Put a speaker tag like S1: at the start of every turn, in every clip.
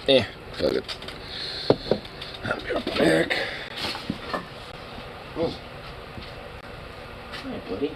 S1: Fuck it. I'll be right back. Oh. Hi, buddy.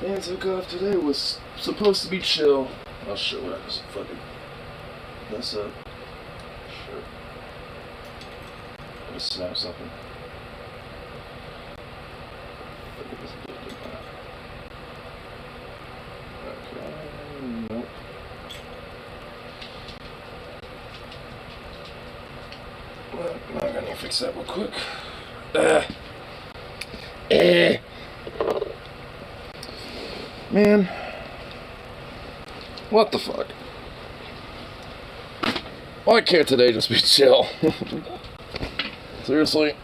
S1: Man took off today was supposed to be chill. Oh shit, what is fucking mess up? Shit. I just snapped something. Okay, nope. Well, I'm gonna fix that real quick. Man, what the fuck? Why can't today just be chill? Seriously?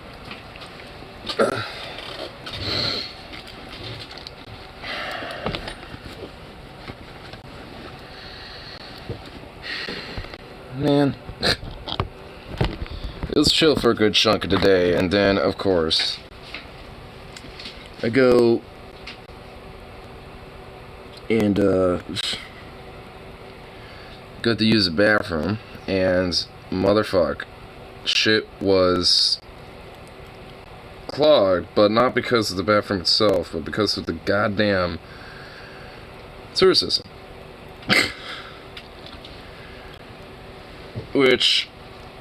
S1: Man, it was chill for a good chunk of the day, and then, of course, I go and got to use the bathroom, and motherfuck, shit was clogged, but not because of the bathroom itself, but because of the goddamn sewer system. Which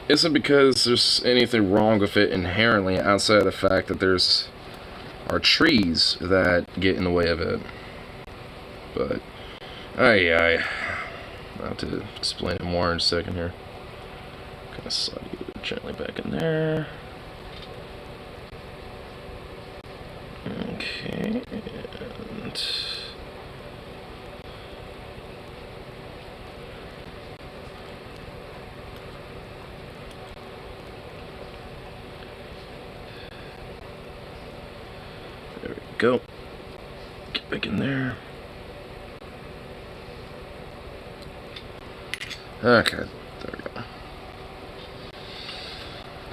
S1: isn't because there's anything wrong with it inherently outside of the fact that there's are trees that get in the way of it. But I'll have to explain it more in a second here. Kind of slide you gently back in there. Okay, and there we go. Get back in there. Okay, there we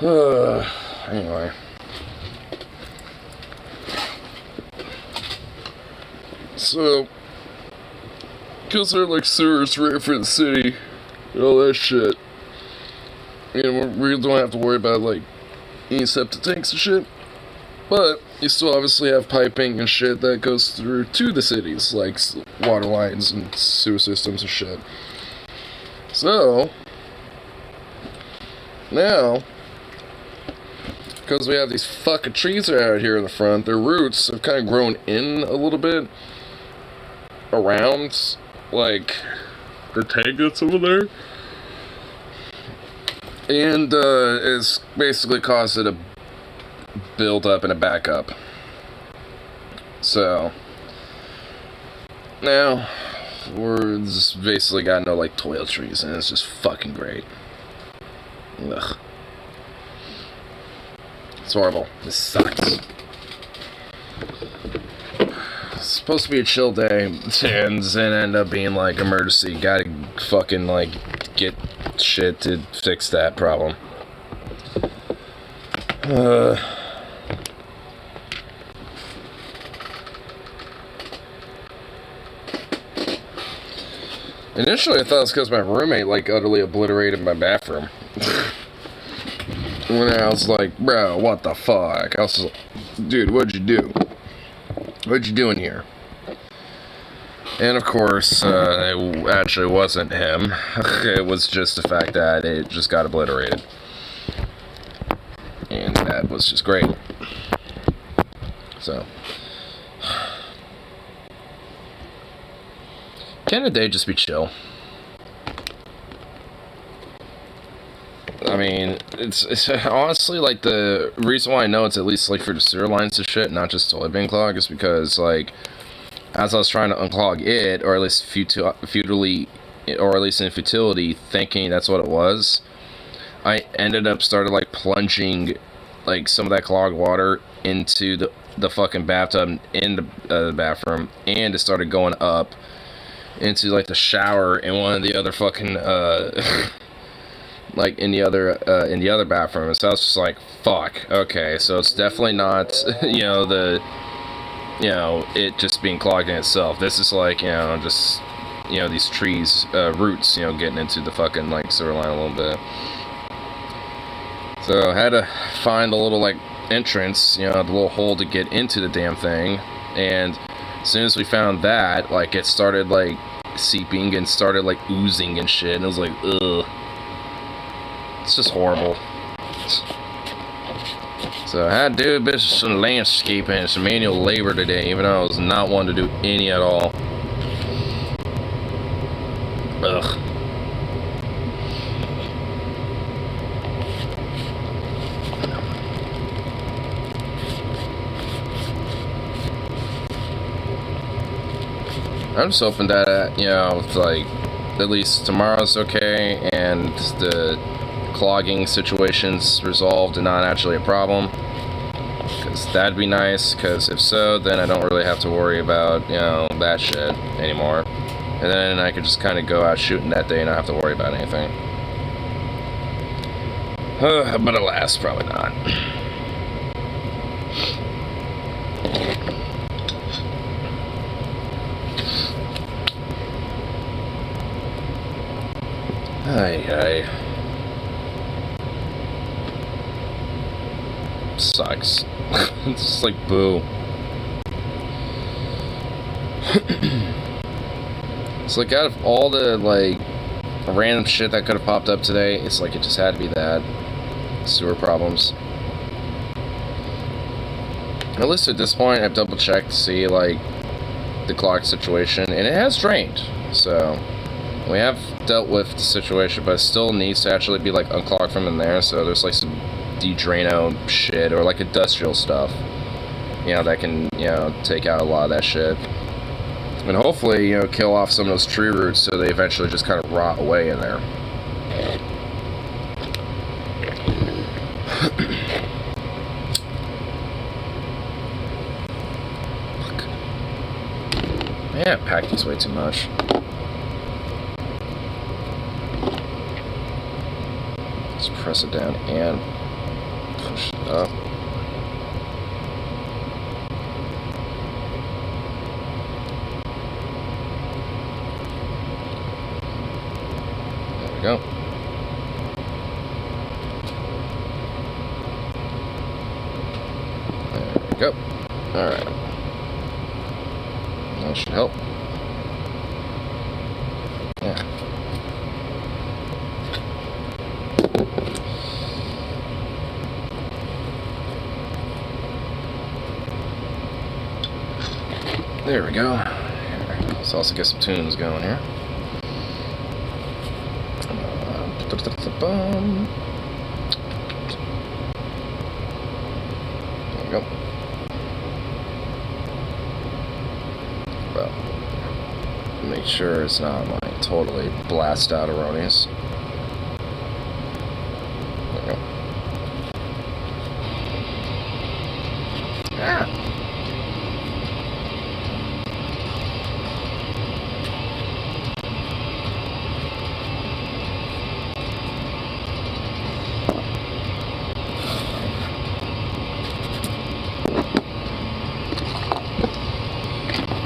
S1: go. Anyway. So, because they're like sewers right for the city and all that shit, and we don't have to worry about like any septic tanks and shit, but you still obviously have piping and shit that goes through to the cities, like water lines and sewer systems and shit. So, now, because we have these fucking trees out here in the front, their roots have kind of grown in a little bit around, like, the tank that's over there. And, it's basically caused it to build up and a back up. So, now, we're just basically got no, like, toiletries, and it's just fucking great. Ugh. It's horrible. This sucks. It's supposed to be a chill day, and then end up being like emergency. Gotta fucking like get shit to fix that problem. Initially, I thought it was because my roommate like utterly obliterated my bathroom. When I was like, bro, what the fuck? I was like, dude, what'd you do? What'd you do in here? And of course, it actually wasn't him. It was just the fact that it just got obliterated. And that was just great. So. Can a day just be chill? I mean, it's honestly, like, the reason why I know it's at least, like, for the sewer lines and shit, not just toilet being clogged, is because, like, as I was trying to unclog it, or at least futilely, or at least in futility, thinking that's what it was, I ended up like, plunging, like, some of that clogged water into the fucking bathtub in the bathroom, and it started going up into, like, the shower in one of the other fucking, like, in the other bathroom. So I was just like, fuck, okay, so it's definitely not, it just being clogged in itself. This is like, just, these trees, roots, getting into the fucking, like, sewer line a little bit. So I had to find a little, like, entrance, the little hole to get into the damn thing, and as soon as we found that, like, it started, like, seeping and started, like, oozing and shit, and it was like, ugh. It's just horrible. So I had to do a bit of some landscaping and some manual labor today, even though I was not one to do any at all. Ugh. I'm just hoping that, like, at least tomorrow's okay, and the clogging situation's resolved and not actually a problem. Because that'd be nice, because if so, then I don't really have to worry about, that shit anymore. And then I could just kind of go out shooting that day and not have to worry about anything. But alas, probably not. Ay. Sucks. It's just like, boo. It's like, out of all the, like, random shit that could have popped up today, it's like it just had to be that. Sewer problems. At least at this point, I've double checked to see, like, the clogged situation, and it has drained. So, we have dealt with the situation, but it still needs to actually be, like, unclogged from in there. So there's, like, some de-Drano shit, or, like, industrial stuff, that can, take out a lot of that shit. And hopefully, kill off some of those tree roots so they eventually just kind of rot away in there. Fuck. Man, I packed these way too much. Just press it down and push it up. There we go. There we go. Alright. That should help. Yeah. There we go. Here,
S2: Let's also get some tunes going here. There we go. Well, make sure it's not like totally blast out erroneous. There we go. Ah!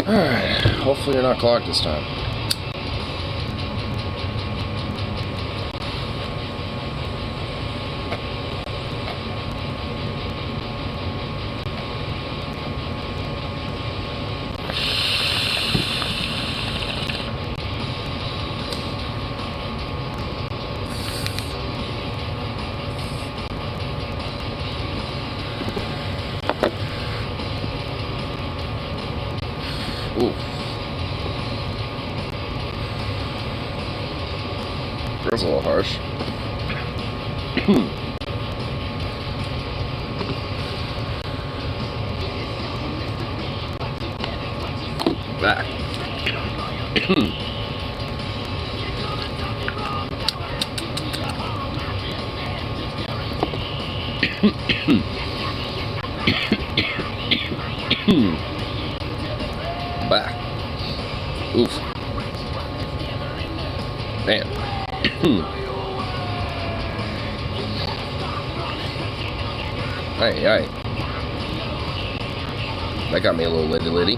S2: Alright, hopefully you're not clogged this time. Ooh. That's a little harsh. Back. Back. Oof. Man. Hey. That got me a little liddy.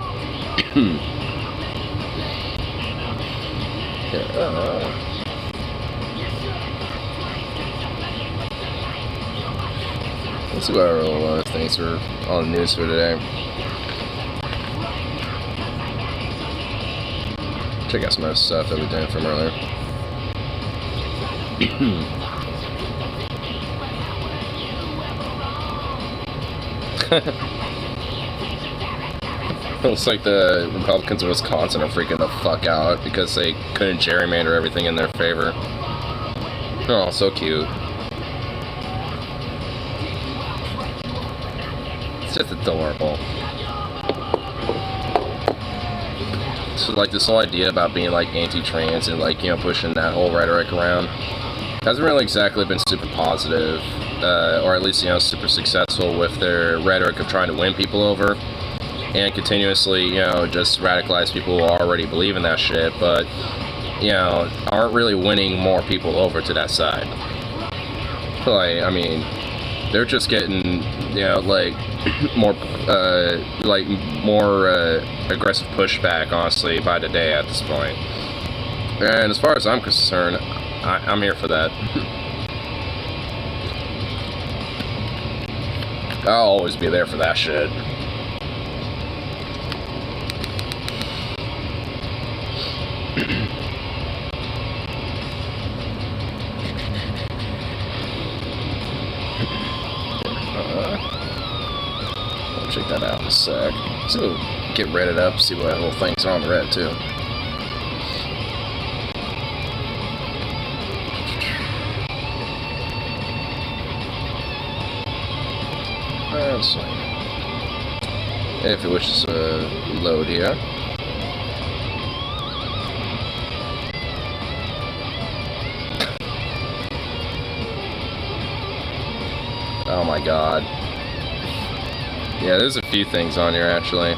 S2: Let's see what our little things are on the news for today. Check out some of the stuff that we did from earlier. Looks like the Republicans of Wisconsin are freaking the fuck out because they couldn't gerrymander everything in their favor. Oh, so cute. It's just adorable. So like this whole idea about being like anti-trans and like, you know, pushing that whole rhetoric around hasn't really exactly been super positive, or at least, you know, super successful with their rhetoric of trying to win people over and continuously, you know, just radicalize people who already believe in that shit, but, you know, aren't really winning more people over to that side. Like, I mean, they're just getting, you know, like more aggressive pushback, honestly, by the day at this point. And as far as I'm concerned, I'm here for that. I'll always be there for that shit. I'll check that out in a sec. So, get redded up, see what little things are on the red too. Let's see. If it wishes to load here. Oh my god. Yeah, there's a few things on here actually.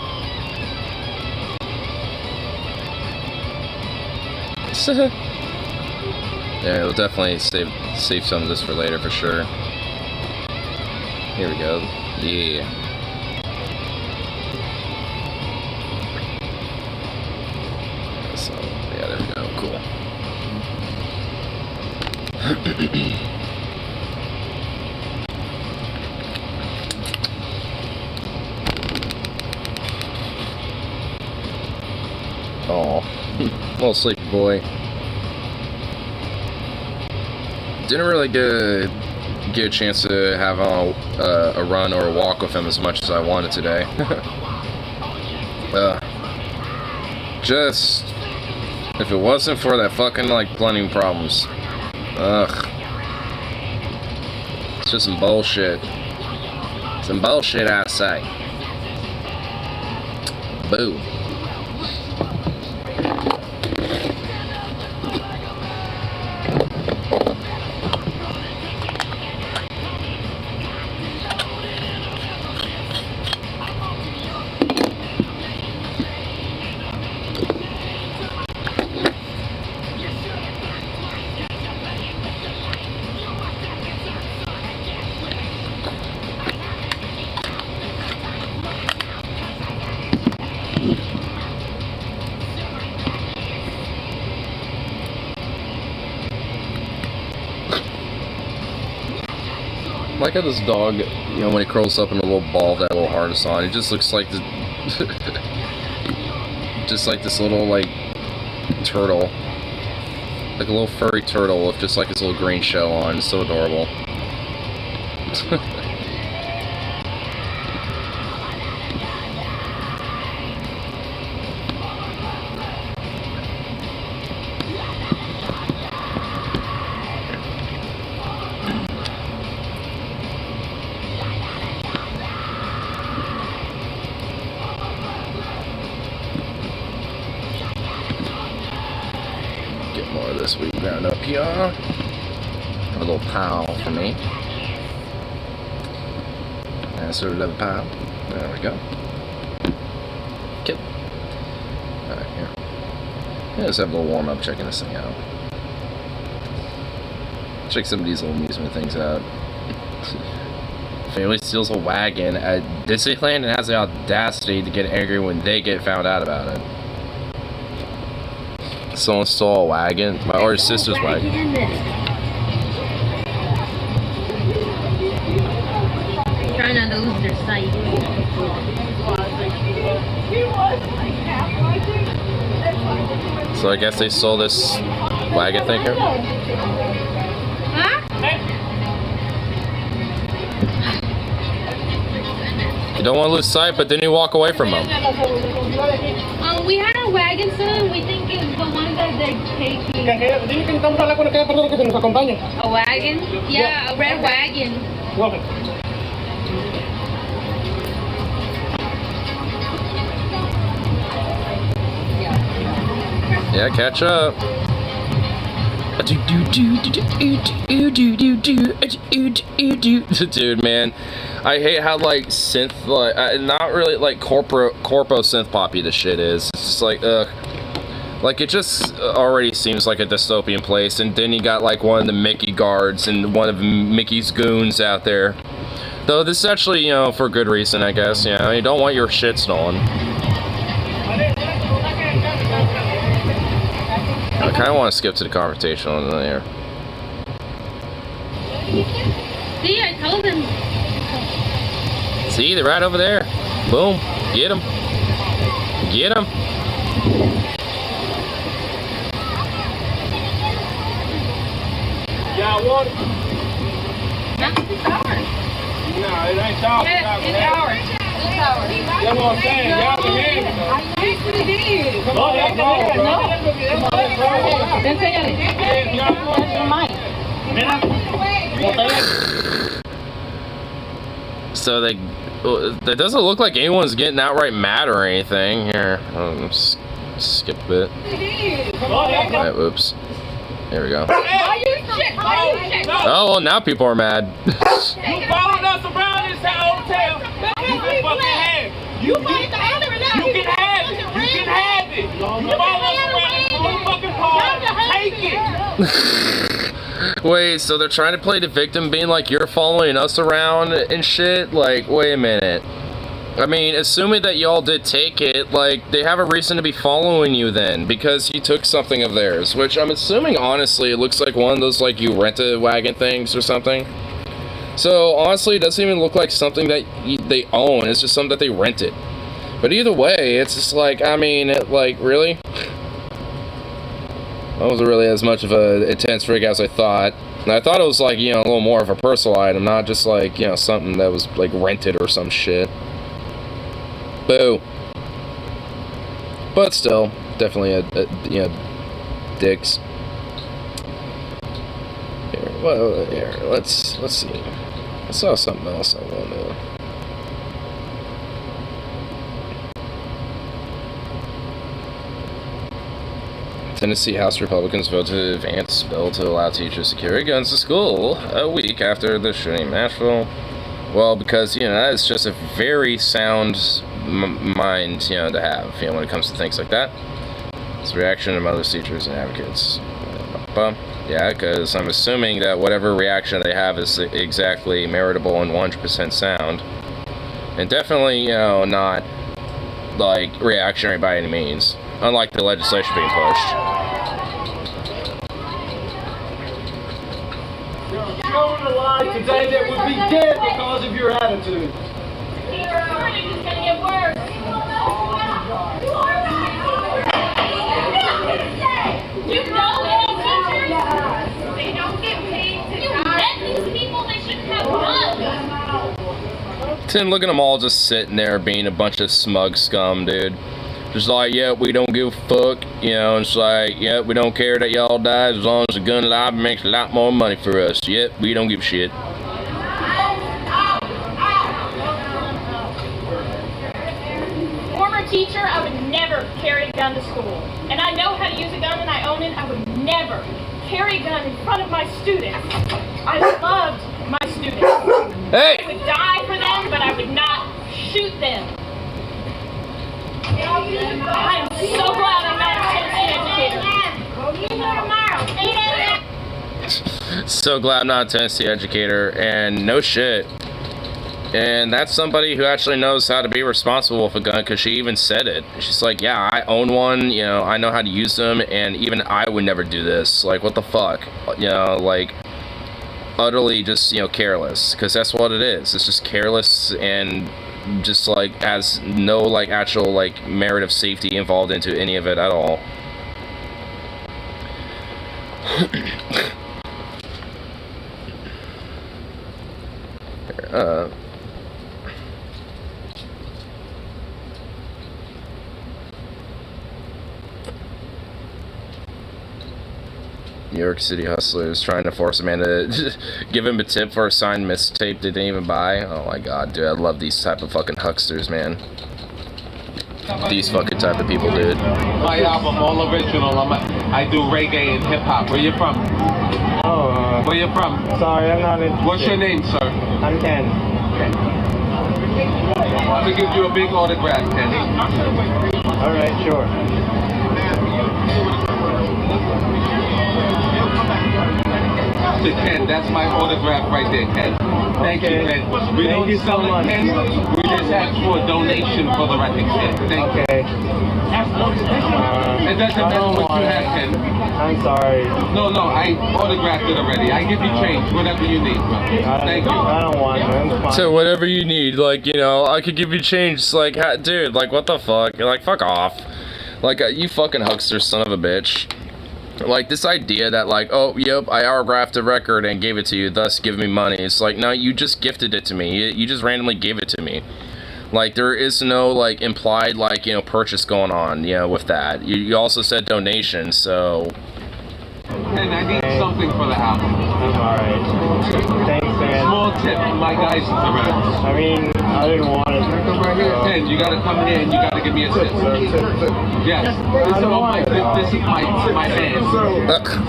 S2: Yeah, we'll definitely save some of this for later for sure. Here we go. Yeah. So, yeah, there we go. Cool. Oh, little sleepy boy. Didn't really get a chance to have a run or a walk with him as much as I wanted today. Just, if it wasn't for that fucking, like, plumbing problems. Ugh. It's just some bullshit. Some bullshit, I say. Boo. Like how this dog, you know, when he curls up in a little ball with that little harness on, it just looks like the, just like this little, like, turtle. Like a little furry turtle with just like his little green shell on. It's so adorable. More of this wheat ground up here. A little pile for me. And sort of another pile. There we go. Kid. Alright, here. Yeah, let's have a little warm up checking this thing out. Check some of these little amusement things out. Family steals a wagon at Disneyland and has the audacity to get angry when they get found out about it. Someone stole a wagon, or his sister's wagon.
S3: Trying not to lose their sight.
S2: So I guess they stole this wagon thing here.
S3: Huh?
S2: You don't want to lose sight, but then you walk away from them.
S3: We had a wagon, son. We think it's the one that they're taking. A wagon? Yeah, a red wagon.
S2: Yeah, catch up. Dude, man, I hate how like synth, like not really like corpo synth poppy this shit is. It's just like ugh. Like it just already seems like a dystopian place, and then you got like one of the Mickey guards and one of Mickey's goons out there. Though this is actually, you know, for good reason, I guess. You know, you don't want your shit stolen. I kind of want to skip to the confrontation on there.
S3: See, I told him.
S2: See, they're right over there. Boom. Get them. Get them.
S4: Y'all want it?
S3: Not 6 hours.
S4: No, it ain't dark.
S3: Yes, it's ours. It's ours.
S4: That's what I'm saying. Y'all can hear me.
S3: I actually did.
S4: Go ahead, go ahead.
S2: So they, it doesn't look like anyone's getting outright mad or anything. Here, skip a bit. Alright, oops. There we go. Oh, well, now people are mad.
S4: You followed us around this hotel. You can fucking have it. You can have it. You can have it. You followed us around this whole fucking park. Take it.
S2: Wait, so they're trying to play the victim being like, you're following us around and shit? Like, wait a minute. I mean, assuming that y'all did take it, like, they have a reason to be following you then, because you took something of theirs, which I'm assuming, honestly, it looks like one of those, like, you rented wagon things or something. So, honestly, it doesn't even look like something that they own, it's just something that they rented. But either way, it's just like, I mean, like, really? That wasn't really as much of an intense freak as I thought. And I thought it was, like, you know, a little more of a personal item, not just, like, you know, something that was, like, rented or some shit. Boo. But still, definitely you know, dicks. Here, well, here, let's see. I saw something else I want to. Tennessee House Republicans voted to advance bill to allow teachers to carry guns to school a week after the shooting in Nashville. Well, because, you know, that is just a very sound mind, you know, to have, you know, when it comes to things like that. It's reaction of mothers, teachers, and advocates. Yeah, because I'm assuming that whatever reaction they have is exactly meritable and 100% sound. And definitely, you know, not, like, reactionary by any means. Unlike the legislation being pushed.
S4: Going alive today that would be dead because of your attitude.
S3: It's gonna get worse. You know these teachers, they don't get paid to vet these people, they shouldn't have guns.
S2: Tim, look at them all just sitting there being a bunch of smug scum, dude. Just like, yeah, we don't give a fuck, you know, it's like, yeah, we don't care that y'all died as long as the gun lobby makes a lot more money for us. Yep, we don't give a shit.
S3: Former teacher, I would never carry a gun to school. And I know how to use a gun and I own it. I would never carry a gun in front of my students. I loved my students.
S2: Hey!
S3: I would die for them, but I would not shoot them. I am so glad I'm not a Tennessee educator.
S2: So glad I'm not a Tennessee educator, and no shit. And that's somebody who actually knows how to be responsible with a gun, because she even said it. She's like, yeah, I own one, you know, I know how to use them, and even I would never do this. Like, what the fuck? You know, like, utterly just, you know, careless, because that's what it is. It's just careless and just like has no like actual like merit of safety involved into any of it at all. New York City hustlers trying to force a man to give him a tip for a signed mistape they didn't even buy. Oh my god, dude, I love these type of fucking hucksters, man. These fucking type of people, dude.
S5: My album, all original. I do reggae and hip hop. Where you from?
S6: Oh,
S5: Where you from?
S6: sorry, I'm not interested.
S5: What's your name, sir?
S6: I'm Ken.
S5: Want to give you a big autograph, Kenny.
S6: Alright, sure.
S5: To Ken, that's my autograph right there, Ken. Thank you, Ken. We
S6: Thank
S5: don't
S6: you so
S5: sell it,
S6: much.
S5: Ken. We just ask for a donation for the record, Ken. Thank you.
S6: Okay.
S5: It doesn't
S6: I
S5: matter
S6: don't
S5: what
S6: want
S5: you
S6: it.
S5: have, Ken.
S6: I'm sorry.
S5: No, I autographed it already. I give you change, whatever you need. Thank you.
S6: I don't want it. I'm fine.
S2: So whatever you need, like, you know, I could give you change. It's like, dude, like, what the fuck? You're like, fuck off. Like, you fucking huckster son of a bitch. Like, this idea that, like, oh, yep, I autographed a record and gave it to you, thus give me money. It's like, no, you just gifted it to me. You just randomly gave it to me. Like, there is no, like, implied, like, you know, purchase going on, you know, with that. You also said donation, so...
S5: And I need something for the album.
S6: I'm alright. Thanks, man.
S5: Small tip, my guys is around.
S6: I mean, I didn't want it.
S5: Ken, you gotta come here and you gotta give me a tip. Yes, this is my man.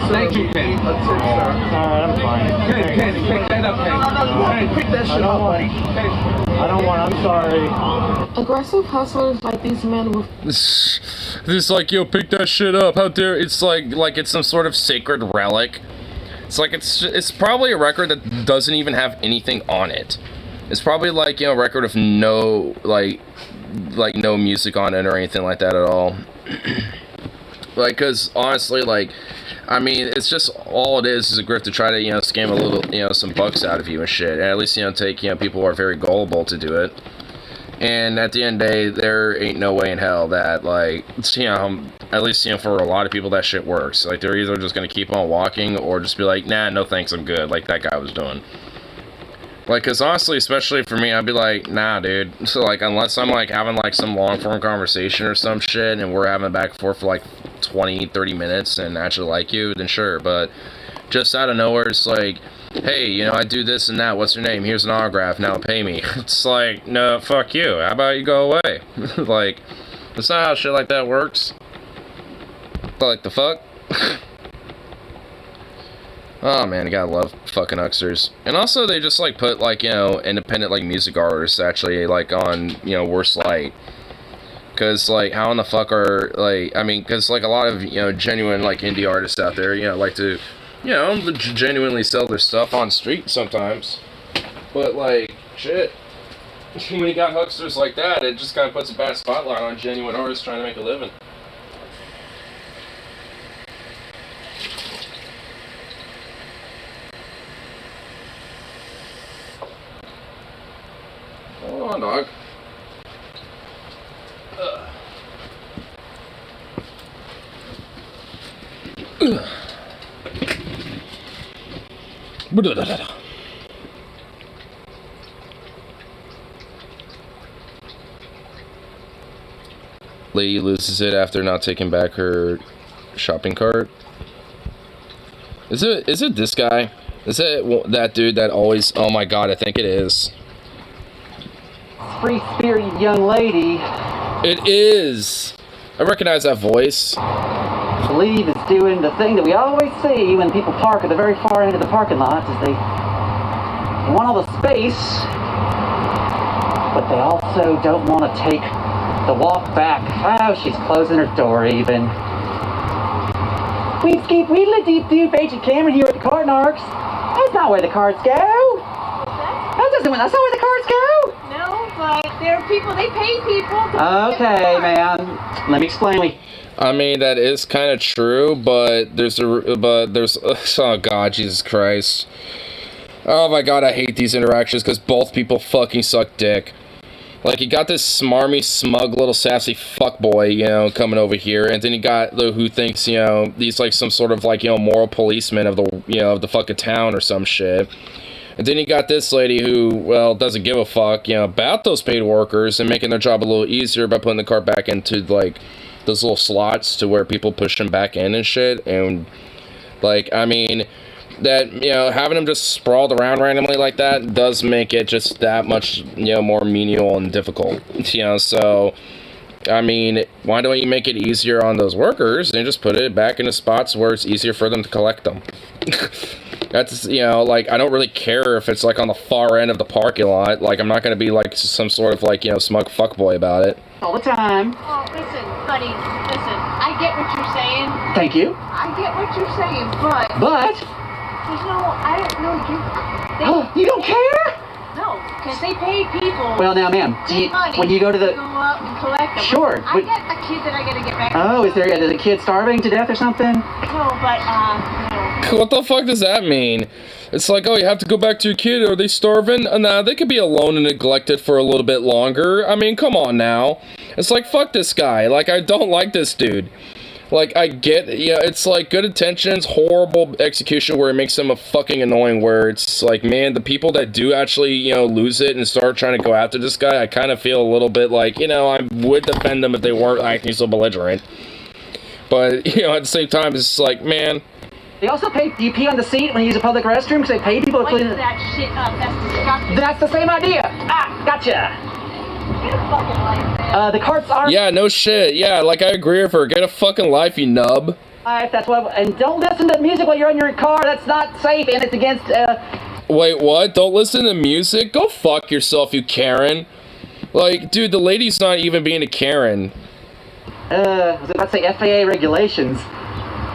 S5: Thank you, Ken.
S6: Alright, I'm fine.
S5: Ken, pick that up, Ken. Ken, pick that shit up.
S6: I don't want, I'm sorry.
S7: Aggressive hustlers like these men with
S2: This like, yo, pick that shit up. How dare... It's like it's some sort of sacred relic. It's like, it's probably a record that doesn't even have anything on it. It's probably like, you know, a record of no, like no music on it or anything like that at all. Like, cause honestly, like, I mean, it's just, all it is a grift to try to, you know, scam a little, you know, some bucks out of you and shit. And at least, you know, take, you know, people who are very gullible to do it. And at the end of the day, there ain't no way in hell that, like, you know, at least, you know, for a lot of people, that shit works. Like, they're either just gonna keep on walking or just be like, nah, no thanks, I'm good, like that guy was doing. Like, cause honestly, especially for me, I'd be like, nah, dude. So like, unless I'm like having like some long form conversation or some shit, and we're having back and forth for like 20, 30 minutes, and actually like you, then sure. But just out of nowhere, it's like, hey, you know, I do this and that. What's your name? Here's an autograph. Now pay me. It's like, no, fuck you. How about you go away? Like, that's not how shit like that works. Like the fuck. Oh man, I gotta love fucking Uxers. And also they just like put like, you know, independent like music artists actually like on, you know, worse light. Cause like how in the fuck are like, I mean, cause like a lot of, you know, genuine like indie artists out there, you know, like to, you know, genuinely sell their stuff on street sometimes. But like, shit. When you got hucksters like that, it just kind of puts a bad spotlight on genuine artists trying to make a living. Hold on, dog. Lady loses it after not taking back her shopping cart. Is it this guy? Is it that dude that always... Oh my god, I think it is.
S8: Free-spirited young lady.
S2: It is! I recognize that voice.
S8: I believe is doing the thing that we always see when people park at the very far end of the parking lot, is they want all the space, but they also don't want to take the walk back. Oh, she's closing her door even. We keep wheedling deep doop Agent Cameron here at the Card Narcs. That's not where the cards go. That's not where the cards go.
S3: No, but there are people, they pay people to
S8: Okay, man. Let me explain.
S2: I mean, that is kind of true, but there's oh god, Jesus Christ. Oh my god, I hate these interactions because both people fucking suck dick. Like, you got this smarmy, smug, little sassy fuckboy, you know, coming over here, and then you got the who thinks, you know, he's like some sort of like, you know, moral policeman of the, you know, of the fucking town or some shit. And then you got this lady who, well, doesn't give a fuck, you know, about those paid workers and making their job a little easier by putting the cart back into, like, those little slots to where people push them back in and shit. And, like, I mean, that, you know, having them just sprawled around randomly like that does make it just that much, you know, more menial and difficult, you know. So, I mean, why don't you make it easier on those workers and just put it back into spots where it's easier for them to collect them? That's, you know, like, I don't really care if it's, like, on the far end of the parking lot. Like, I'm not gonna be, like, some sort of, like, you know, smug fuckboy about it.
S8: All the time.
S3: Oh, listen, buddy, listen. I get what you're saying.
S8: Thank you.
S3: I get what you're saying, but...
S8: But...
S3: There's no... I don't know.
S8: You don't care?
S3: No, because they pay people...
S8: Well, now, ma'am, when you go to the...
S3: Go up and collect them.
S8: Sure.
S3: I got a kid that I gotta get back.
S8: Oh, is a kid starving to death or something?
S3: No, but, no.
S2: What the fuck does that mean? It's like, oh, you have to go back to your kid. Are they starving? Nah, they could be alone and neglected for a little bit longer. I mean, come on now. It's like, fuck this guy. Like, I don't like this dude. Like, I get, yeah, it's like good intentions, horrible execution where it makes them a fucking annoying, where it's like, man, the people that do actually, you know, lose it and start trying to go after this guy, I kind of feel a little bit like, you know, I would defend them if they weren't acting so belligerent. But, you know, at the same time, it's like, man...
S8: They also pay, do you pee on the seat when you use a public restroom? Because they pay people to clean it.
S3: That shit up, that's disgusting.
S8: That's the same idea. Ah, gotcha.
S3: Get a fucking life, man.
S8: The carts are...
S2: Yeah, no shit. Yeah, like, I agree with her. Get a fucking life, you nub.
S8: That's what... And don't listen to music while you're in your car. That's not safe, and it's against,
S2: Wait, what? Don't listen to music? Go fuck yourself, you Karen. Like, dude, the lady's not even being a Karen.
S8: I was about to say FAA regulations.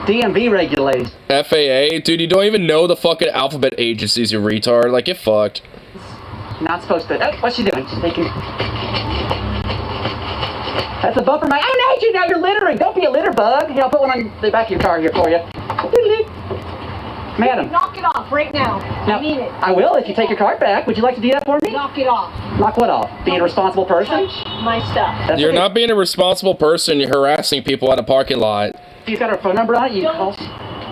S8: DMV regulations.
S2: FAA? Dude, you don't even know the fucking alphabet agencies, you retard. Like, get fucked.
S8: Not supposed to... Oh, what's she doing? She's taking... That's a bumper mic. Oh, no, now you're littering. Don't be a litter bug. Here, I'll put one on the back of your car here for you. Madam.
S3: Knock it off right now. I need it.
S8: I will if you take your cart back. Would you like to do that for me?
S3: Knock it off.
S8: Knock what off? Being a responsible person?
S3: Touch my stuff.
S2: You're
S8: okay.
S2: not being a responsible person. You're harassing people at a parking lot.
S8: She's got her phone number on it. You can call.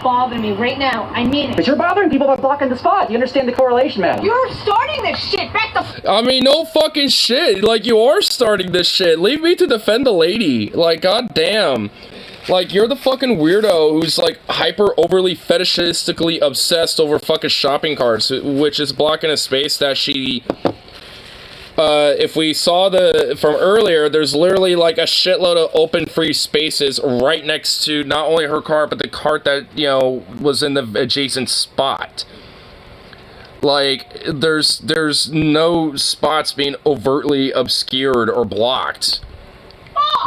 S3: bothering me right now. I mean it.
S8: But you're bothering people by blocking the spot. You understand the correlation, madam?
S3: You're starting this shit. Back the
S2: I mean, no fucking shit. Like, you are starting this shit. Leave me to defend the lady. Like, goddamn. Like, you're the fucking weirdo who's, like, hyper overly fetishistically obsessed over fucking shopping carts, which is blocking a space that she... if we saw from earlier, there's literally, like, a shitload of open free spaces right next to not only her cart, but the cart that, you know, was in the adjacent spot. Like, there's no spots being overtly obscured or blocked.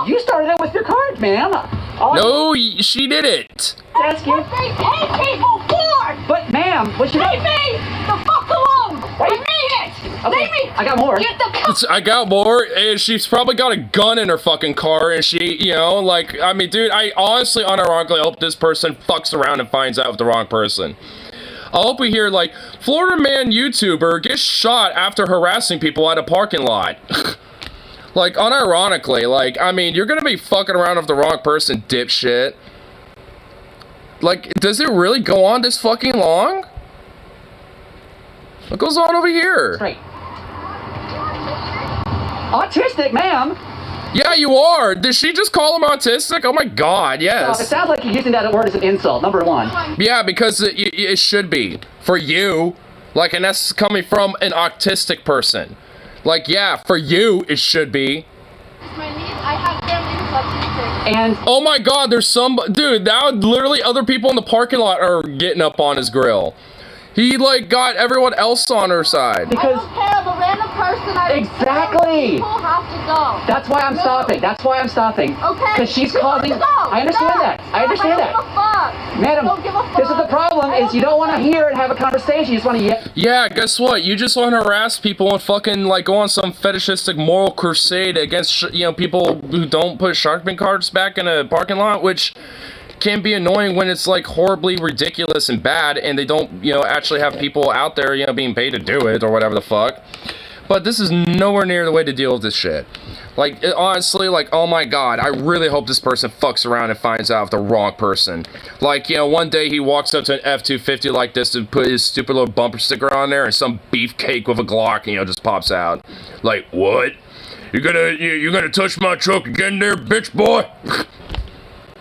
S8: You started it with your cart, ma'am.
S2: No, she did it.
S8: Ask you.
S3: What they pay people for!
S8: But, ma'am, what you...
S3: Leave me the fuck alone! I mean it!
S8: Okay,
S3: Leave me!
S8: I got more.
S3: Get the fuck...
S2: I got more, and she's probably got a gun in her fucking car, and she, you know, like, I mean, dude, I honestly, unironically hope this person fucks around and finds out with the wrong person. I hope we hear, like, Florida man YouTuber gets shot after harassing people at a parking lot. Like, unironically, like, I mean, you're gonna be fucking around with the wrong person, dipshit. Like, does it really go on this fucking long? What goes on over here?
S8: Straight. Autistic, ma'am.
S2: Yeah, you are. Did she just call him autistic? Oh my god,
S8: It
S2: yes.
S8: sounds like you're using that word as an insult, number one.
S2: Yeah, because it should be. For you. Like, and that's coming from an autistic person. Like, yeah, for you, it should be.
S3: My niece, I have family
S8: And
S2: Oh my god, there's some... Dude, now literally other people in the parking lot are getting up on his grill. He, like, got everyone else on her side.
S8: because...
S3: I don't care, the random person I
S8: Exactly.
S3: People have to go.
S8: That's why I'm stopping. That's why I'm stopping.
S3: Okay.
S8: Because she's
S3: You
S8: causing...
S3: have to go.
S8: I understand
S3: No.
S8: that. I understand
S3: No,
S8: that.
S3: I don't give a fuck.
S8: Madam,
S3: I don't give a fuck.
S8: this is the problem, is you don't want to hear and have a conversation. You just want to...
S2: Yeah, guess what? You just want to harass people and fucking, like, go on some fetishistic moral crusade against, you know, people who don't put shopping carts back in a parking lot, which can be annoying when it's, like, horribly ridiculous and bad, and they don't, you know, actually have people out there, you know, being paid to do it, or whatever the fuck. But this is nowhere near the way to deal with this shit. Like, honestly, like, oh my god, I really hope this person fucks around and finds out with the wrong person. Like, you know, one day he walks up to an F-250 like this to put his stupid little bumper sticker on there, and some beefcake with a Glock, you know, just pops out. Like, what? You gonna touch my truck again there, bitch boy?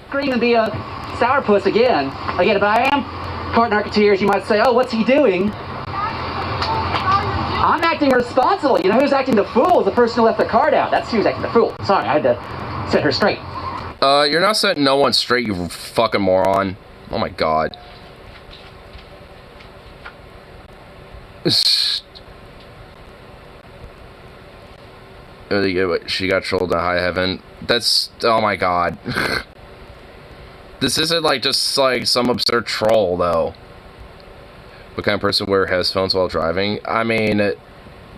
S8: Scream and be a sourpuss again. I get it, but I am cart narcoteers. You might say, oh, what's he doing? I'm acting responsible. You know who's acting the fool is the person who left their card out. That's who's acting the fool. Sorry, I had to set her straight.
S2: You're not setting no one straight, you fucking moron. Oh my god. She got trolled to high heaven. That's... oh my god. This isn't like just like some absurd troll though. What kind of person wear headphones while driving? I mean,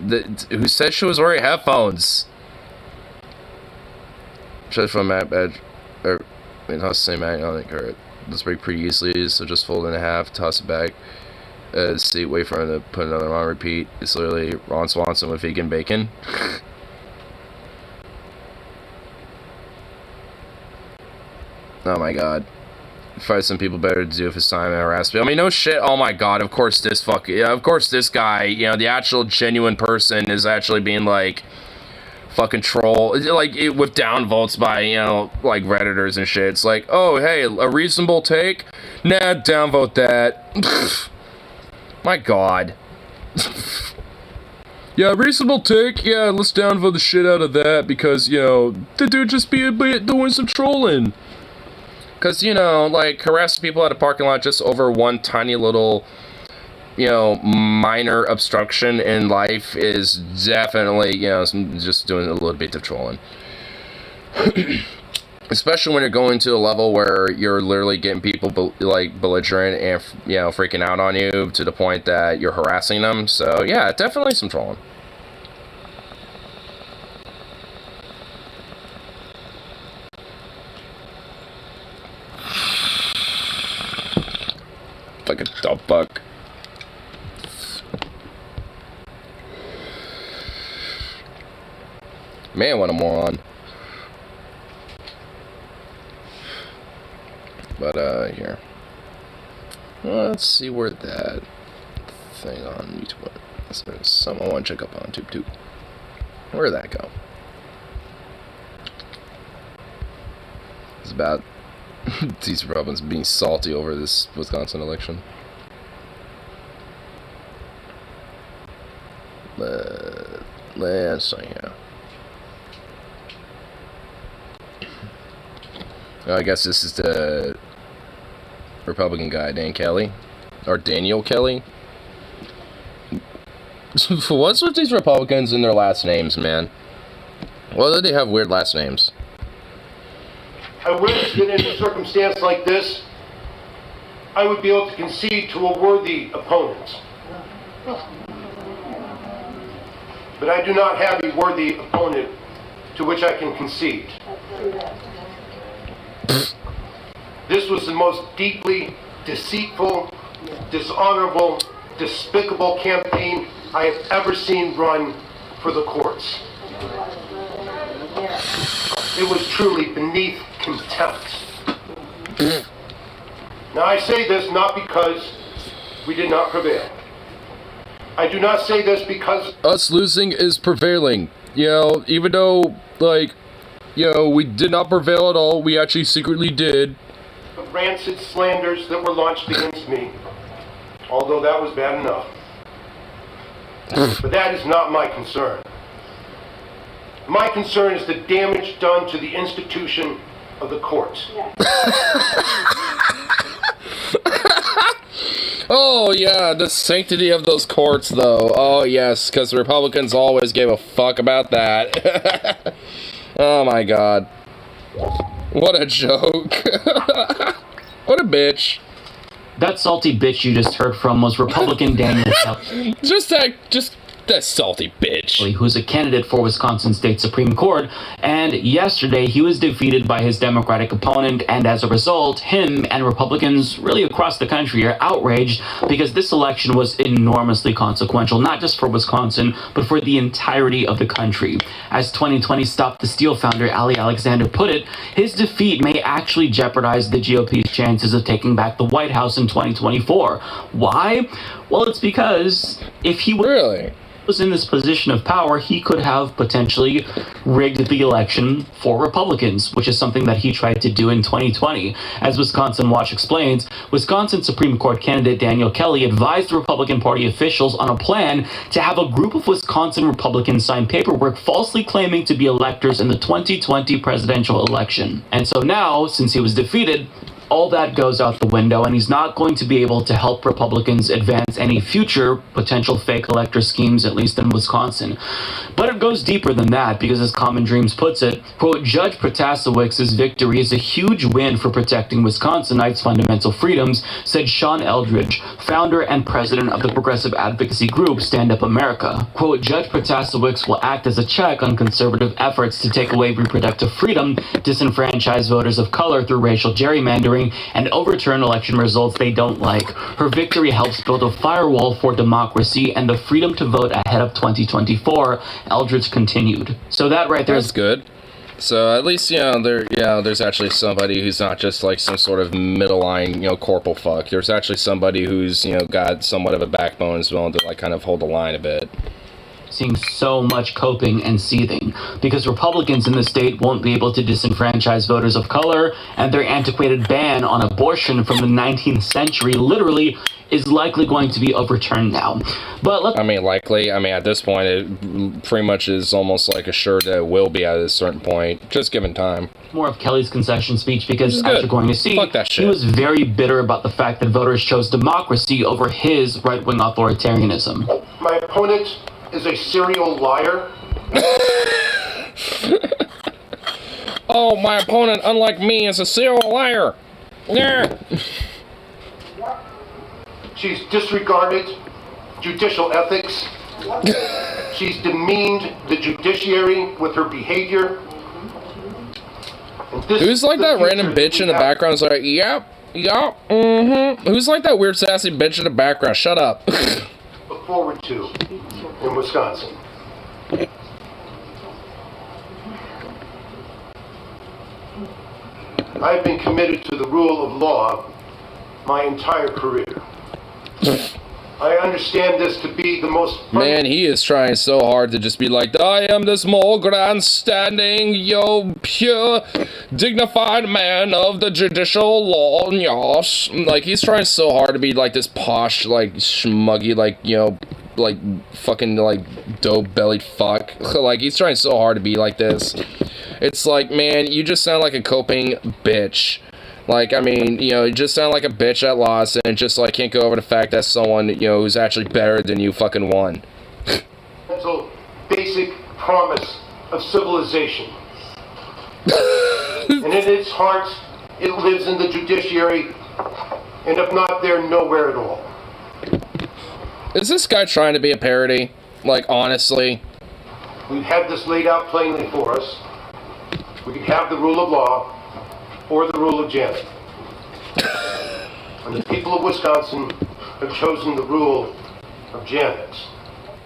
S2: who said she was wearing headphones? Just from Matt Badge, or I mean, toss the same Matt on the cart. Let's break pretty easily, so just fold it in half, toss it back. See, wait for him to put another on repeat. It's literally Ron Swanson with vegan bacon. Oh my god. Find some people better to do if it's time and harass me. I mean, no shit. Oh my god. Of course this of course this guy, you know, the actual genuine person is actually being like fucking troll, like with downvotes by, you know, like Redditors and shit. It's like, oh hey, a reasonable take? Nah, downvote that. My god. Yeah, reasonable take. Yeah, let's downvote the shit out of that because, you know, the dude just be doing some trolling. Because, you know, like, harassing people at a parking lot just over one tiny little, you know, minor obstruction in life is definitely, you know, just doing a little bit of trolling. Especially when you're going to a level where you're literally getting people, like, belligerent and, you know, freaking out on you to the point that you're harassing them. So, yeah, definitely some trolling. Like a dumb buck. Man, what a moron. But, here. Let's see where that thing on YouTube went. There's something I want to check up on YouTube too. Where'd that go? It's about these Republicans being salty over this Wisconsin election. Let's see here. I guess this is the Republican guy, Dan Kelly. Or Daniel Kelly. What's with these Republicans and their last names, man? Why do they have weird last names?
S9: I wish that in a circumstance like this, I would be able to concede to a worthy opponent. But I do not have a worthy opponent to which I can concede. This was the most deeply deceitful, dishonorable, despicable campaign I have ever seen run for the courts. It was truly beneath contempt. Now I say this not because we did not prevail. I do not say this because
S2: us losing is prevailing. You know, even though, like, you know, we did not prevail at all, we actually secretly did.
S9: Of rancid slanders that were launched against me, although that was bad enough. But that is not my concern. My concern is the damage done to the institution of the courts.
S2: Oh, yeah, the sanctity of those courts, though. Oh, yes, because the Republicans always gave a fuck about that. Oh, my God. What a joke. What a bitch.
S8: That salty bitch you just heard from was Republican Daniel Kelly.
S2: Just that salty bitch.
S8: Who's a candidate for Wisconsin State Supreme Court, and yesterday he was defeated by his Democratic opponent, and as a result, him and Republicans really across the country are outraged because this election was enormously consequential, not just for Wisconsin, but for the entirety of the country. As 2020 Stop the Steal founder Ali Alexander put it, his defeat may actually jeopardize the GOP's chances of taking back the White House in 2024. Why? Well, it's because if he was in this position of power, he could have potentially rigged the election for Republicans, which is something that he tried to do in 2020. As Wisconsin Watch explains, Wisconsin Supreme Court candidate Daniel Kelly advised Republican Party officials on a plan to have a group of Wisconsin Republicans sign paperwork falsely claiming to be electors in the 2020 presidential election. And so now, since he was defeated, all that goes out the window, and he's not going to be able to help Republicans advance any future potential fake elector schemes, at least in Wisconsin. But it goes deeper than that, because as Common Dreams puts it, quote, Judge Protasewicz's victory is a huge win for protecting Wisconsinites' fundamental freedoms, said Sean Eldridge, founder and president of the progressive advocacy group Stand Up America. Quote, Judge Protasewicz will act as a check on conservative efforts to take away reproductive freedom, disenfranchise voters of color through racial gerrymandering, and overturn election results they don't like. Her victory helps build a firewall for democracy and the freedom to vote ahead of 2024, Eldridge continued. So that right there is
S2: good. So at least, there's actually somebody who's not just like some sort of middle-line, corporal fuck. There's actually somebody who's, got somewhat of a backbone as well to like kind of hold the line a bit.
S8: Seeing so much coping and seething because Republicans in the state won't be able to disenfranchise voters of color, and their antiquated ban on abortion from the 19th century literally is likely going to be overturned now. But
S2: likely. At this point, it pretty much is almost like assured that it will be at a certain point, just given time.
S8: More of Kelly's concession speech because, as you're going to see,
S2: fuck that shit.
S8: He was very bitter about the fact that voters chose democracy over his right-wing authoritarianism.
S9: My opponent is a serial liar.
S2: Oh, my opponent, unlike me, is a serial liar. Yeah.
S9: She's disregarded judicial ethics. She's demeaned the judiciary with her behavior.
S2: Who's like that random bitch in the background? It's like, yep, mm-hmm. Who's like that weird sassy bitch in the background? Shut up.
S9: Look forward to in Wisconsin. I have been committed to the rule of law my entire career. I understand this to be the most...
S2: Man, he is trying so hard to just be like, I am the small, grandstanding, pure, dignified man of the judicial law, yes. Like, he's trying so hard to be like this posh, like, schmuggy, like, like, fucking, like, dope-bellied fuck. Like, he's trying so hard to be like this. It's like, man, you just sound like a coping bitch. Like, I mean, you just sound like a bitch at loss, and just, like, can't go over the fact that someone, who's actually better than you fucking won.
S9: Basic promise of civilization. And in its heart, it lives in the judiciary, and if not there, nowhere at all.
S2: Is this guy trying to be a parody? Like, honestly?
S9: We've had this laid out plainly for us. We can have the rule of law, or the rule of Janet. And the people of Wisconsin have chosen the rule of Janet.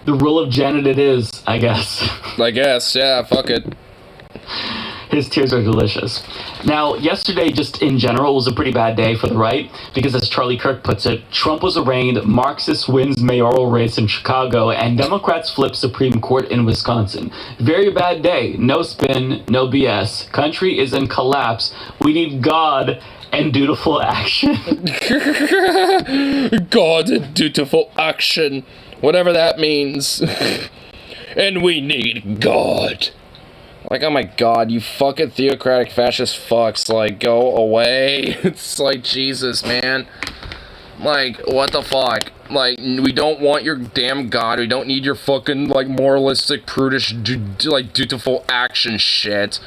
S8: The rule of Janet it is, I guess.
S2: I guess, yeah, fuck it.
S8: His tears are delicious. Now, yesterday, just in general, was a pretty bad day for the right, because as Charlie Kirk puts it, Trump was arraigned, Marxist wins mayoral race in Chicago, and Democrats flip Supreme Court in Wisconsin. Very bad day. No spin, no BS. Country is in collapse. We need God and dutiful action.
S2: God and dutiful action. Whatever that means. And we need God. Like, oh my god, you fucking theocratic fascist fucks, like, go away. It's like, Jesus, man. Like, what the fuck? Like, we don't want your damn god, we don't need your fucking, like, moralistic, prudish, like, dutiful action shit.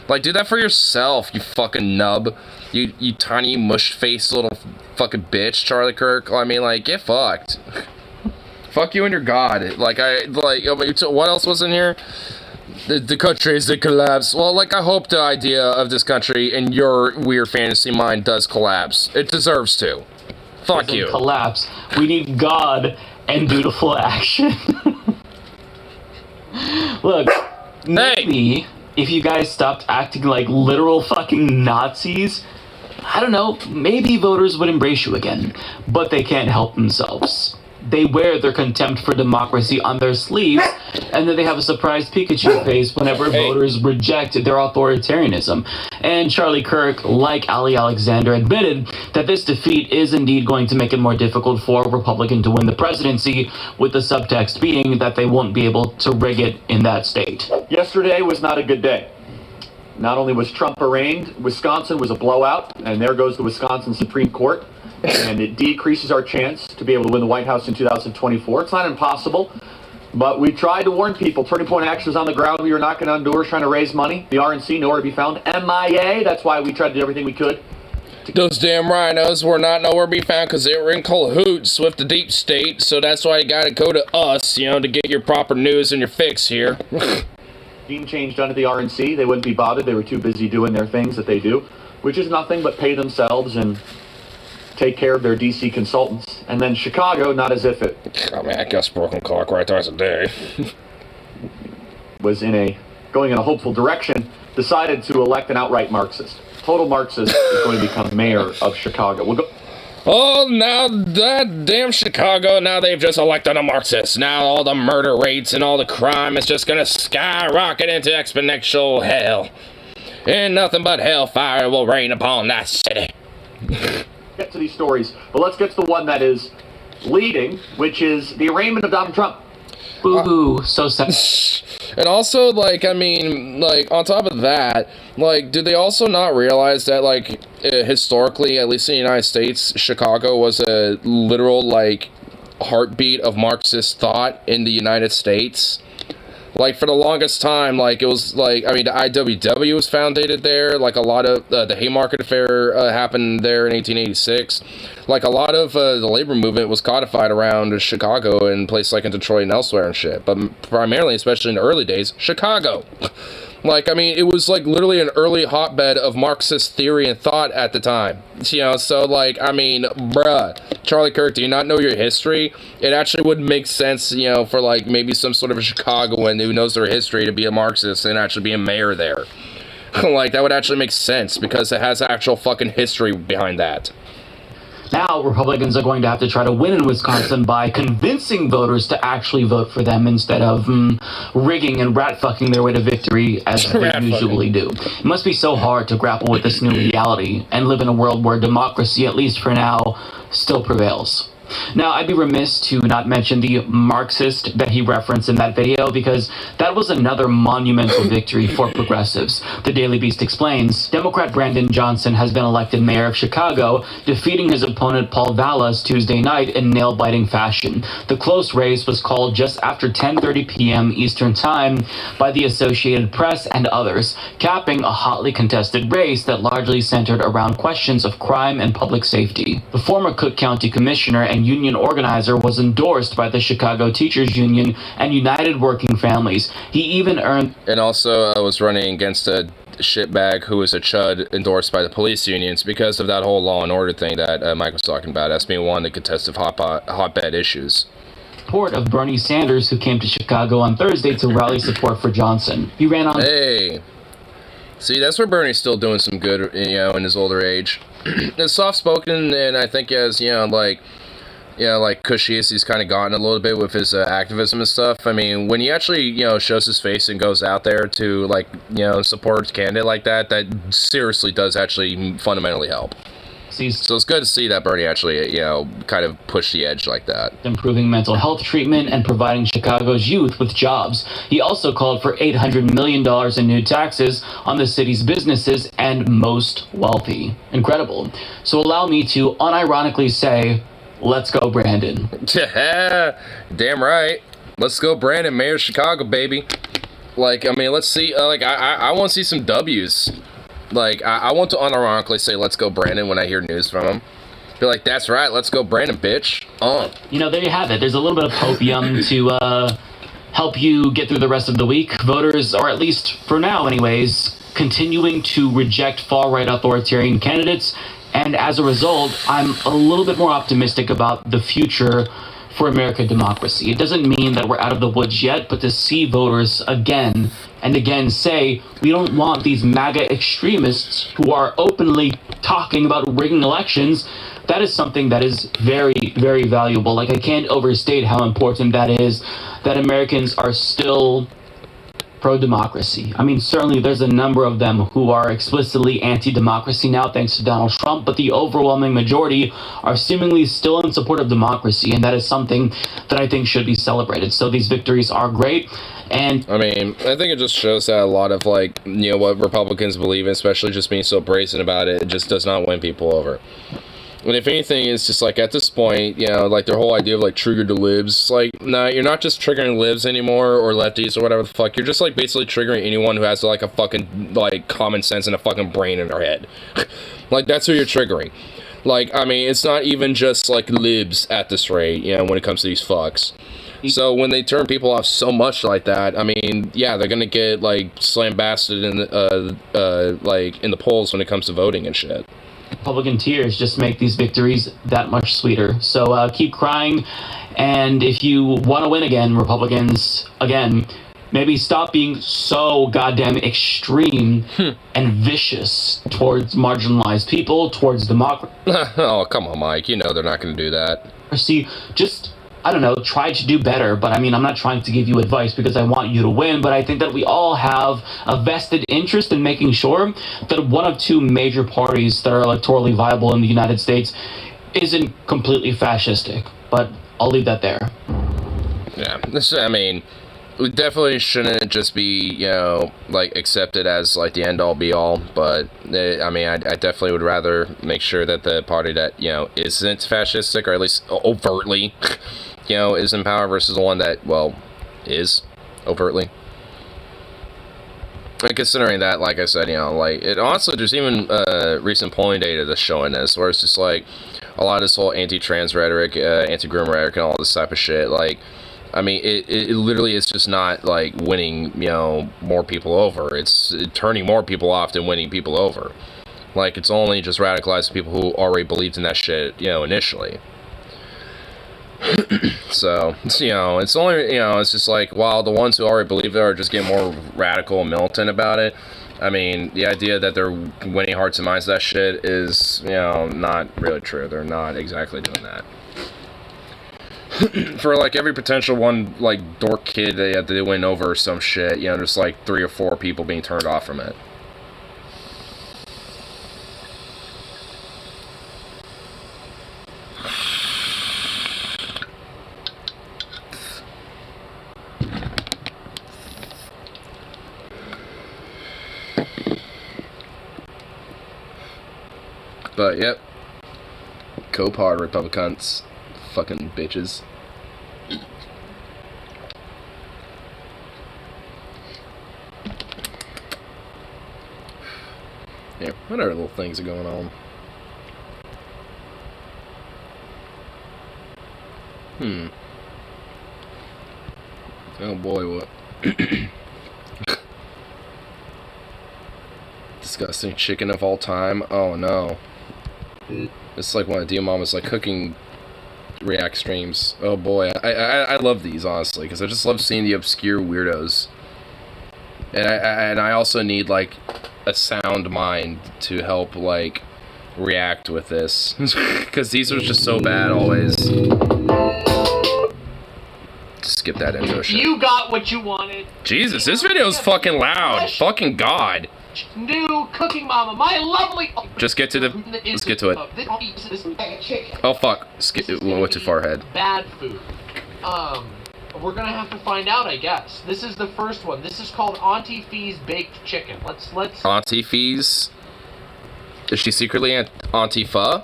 S2: Like, do that for yourself, you fucking nub. You tiny mush-faced little fucking bitch, Charlie Kirk. I mean, like, get fucked. Fuck you and your god. Like, what else was in here? The country is to collapse. Well, like, I hope the idea of this country in your weird fantasy mind does collapse. It deserves to. Fuck you.
S8: Collapse. We need God and dutiful action. Look, maybe if you guys stopped acting like literal fucking Nazis, I don't know, maybe voters would embrace you again. But they can't help themselves. They wear their contempt for democracy on their sleeves, and then they have a surprised Pikachu face whenever voters reject their authoritarianism. And Charlie Kirk, like Ali Alexander, admitted that this defeat is indeed going to make it more difficult for a Republican to win the presidency, with the subtext being that they won't be able to rig it in that state.
S10: Yesterday was not a good day. Not only was Trump arraigned, Wisconsin was a blowout, and there goes the Wisconsin Supreme Court. And it decreases our chance to be able to win the White House in 2024. It's not impossible, but we tried to warn people. Turning Point Action is on the ground. We were knocking on doors trying to raise money. The RNC, nowhere to be found. MIA, that's why we tried to do everything we could.
S2: Those damn rhinos were not nowhere to be found because they were in cahoots with the deep state, so that's why you gotta go to us, to get your proper news and your fix here.
S10: Gene change done at the RNC. They wouldn't be bothered. They were too busy doing their things that they do, which is nothing but pay themselves and take care of their DC consultants. And then Chicago, not as if it...
S2: I mean, I guess broken clock right twice a day.
S10: was going in a hopeful direction, decided to elect an outright Marxist. Total Marxist is going to become mayor of Chicago. We'll go...
S2: Oh, now that damn Chicago, now they've just elected a Marxist. Now all the murder rates and all the crime is just gonna skyrocket into exponential hell. And nothing but hellfire will rain upon that city.
S10: Get to these stories, but let's get to the one that is leading, which is the arraignment of Donald Trump.
S8: Boo-hoo, so sad.
S2: And also, like, I mean, like, on top of that, like, do they also not realize that, like, historically, at least in the United States, Chicago was a literal, like, heartbeat of Marxist thought in the United States? Like, for the longest time, like, it was, like, I mean, the IWW was founded there, like, a lot of, the Haymarket Affair happened there in 1886, like, a lot of the labor movement was codified around Chicago and places like in Detroit and elsewhere and shit, but primarily, especially in the early days, Chicago. Like, I mean, it was, like, literally an early hotbed of Marxist theory and thought at the time. So, like, I mean, bruh, Charlie Kirk, do you not know your history? It actually would make sense, for, like, maybe some sort of a Chicagoan who knows their history to be a Marxist and actually be a mayor there. Like, that would actually make sense, because it has actual fucking history behind that.
S8: Now, Republicans are going to have to try to win in Wisconsin by convincing voters to actually vote for them instead of rigging and rat-fucking their way to victory as they usually do. It must be so hard to grapple with this new reality and live in a world where democracy, at least for now, still prevails. Now, I'd be remiss to not mention the Marxist that he referenced in that video, because that was another monumental victory for progressives. The Daily Beast explains, Democrat Brandon Johnson has been elected mayor of Chicago, defeating his opponent Paul Vallas Tuesday night in nail-biting fashion. The close race was called just after 10:30 p.m. Eastern Time by the Associated Press and others, capping a hotly contested race that largely centered around questions of crime and public safety. The former Cook County commissioner and union organizer was endorsed by the Chicago Teachers Union and United Working Families. He even earned...
S2: And also was running against a shitbag who was a chud endorsed by the police unions because of that whole law and order thing that Mike was talking about as being one of the contested hotbed issues.
S8: Support of Bernie Sanders, who came to Chicago on Thursday to rally support for Johnson. He ran on...
S2: Hey. See, that's where Bernie's still doing some good, in his older age. It's soft-spoken, and I think as, like cushy as he's kind of gotten a little bit with his activism and stuff. I mean, when he actually, shows his face and goes out there to, like, support a candidate like that, that seriously does actually fundamentally help. So it's good to see that Bernie actually, kind of push the edge like that.
S8: Improving mental health treatment and providing Chicago's youth with jobs. He also called for $800 million in new taxes on the city's businesses and most wealthy. Incredible. So allow me to unironically say, let's go, Brandon.
S2: Damn right. Let's go, Brandon, Mayor of Chicago, baby. Like, I mean, let's see. I want to see some W's. Like, I want to unironically say, let's go, Brandon, when I hear news from him. Be like, that's right, let's go, Brandon, bitch.
S8: There you have it. There's a little bit of hopium to help you get through the rest of the week. Voters, or at least for now anyways, continuing to reject far-right authoritarian candidates. And as a result, I'm a little bit more optimistic about the future for American democracy. It doesn't mean that we're out of the woods yet, but to see voters again and again say, we don't want these MAGA extremists who are openly talking about rigging elections, that is something that is very, very valuable. Like, I can't overstate how important that is, that Americans are still pro-democracy. I mean, certainly there's a number of them who are explicitly anti-democracy now, thanks to Donald Trump, but the overwhelming majority are seemingly still in support of democracy, and that is something that I think should be celebrated. So these victories are great, and...
S2: I mean, I think it just shows that a lot of, like, what Republicans believe in, especially just being so brazen about it, it just does not win people over. And if anything, it's just like at this point, like their whole idea of like trigger to libs, like, nah, you're not just triggering libs anymore or lefties or whatever the fuck. You're just like basically triggering anyone who has like a fucking like common sense and a fucking brain in their head. Like, that's who you're triggering. Like, I mean, it's not even just like libs at this rate, when it comes to these fucks. So when they turn people off so much like that, I mean, yeah, they're gonna get like slambasted in like in the polls when it comes to voting and shit.
S8: Republican tears just make these victories that much sweeter. So keep crying, and if you want to win again, Republicans, again, maybe stop being so goddamn extreme and vicious towards marginalized people, towards democracy.
S2: Oh, come on, Mike. They're not going to do that.
S8: See, just... I don't know, try to do better, but I mean, I'm not trying to give you advice because I want you to win, but I think that we all have a vested interest in making sure that one of two major parties that are electorally viable in the United States isn't completely fascistic, but I'll leave that there.
S2: Yeah, I mean, we definitely shouldn't just be, like, accepted as, like, the end-all, be-all, but, I mean, I definitely would rather make sure that the party that, isn't fascistic, or at least overtly, is in power versus the one that, well, is overtly. And considering that, like I said, like, it honestly, there's even recent polling data that's showing this, where it's just, like, a lot of this whole anti-trans rhetoric, anti-groom rhetoric, and all this type of shit, like, I mean, it literally is just not, like, winning, more people over. It's turning more people off than winning people over. Like, it's only just radicalizing people who already believed in that shit, initially. So, it's only, it's just like, while the ones who already believe it are just getting more radical and militant about it, I mean, the idea that they're winning hearts and minds, that shit is, you know, not really true. They're not exactly doing that. For, like, every potential one, like, dork kid that they win over or some shit, you know, there's, like, 3 or 4 people being turned off from it. But, yep. Cope hard, Republicans. Fucking bitches. Yeah, what other little things are going on? Oh boy, what? Disgusting chicken of all time. Oh no. It's like one of Dia Mama's like cooking react streams. Oh boy, I love these honestly because I just love seeing the obscure weirdos. And I also need like a sound mind to help like react with this because these are just so bad always. Skip that intro shit.
S11: You got what you wanted.
S2: Jesus, this video is fucking loud. Fucking God.
S11: New cooking mama, my lovely.
S2: Just get to the. Let's get to it. Oh fuck! Went too far ahead.
S11: Bad food. We're gonna have to find out, I guess. This is the first one. This is called Auntie Fee's baked chicken. Let's.
S2: Auntie Fee's. Is she secretly Auntie Pho?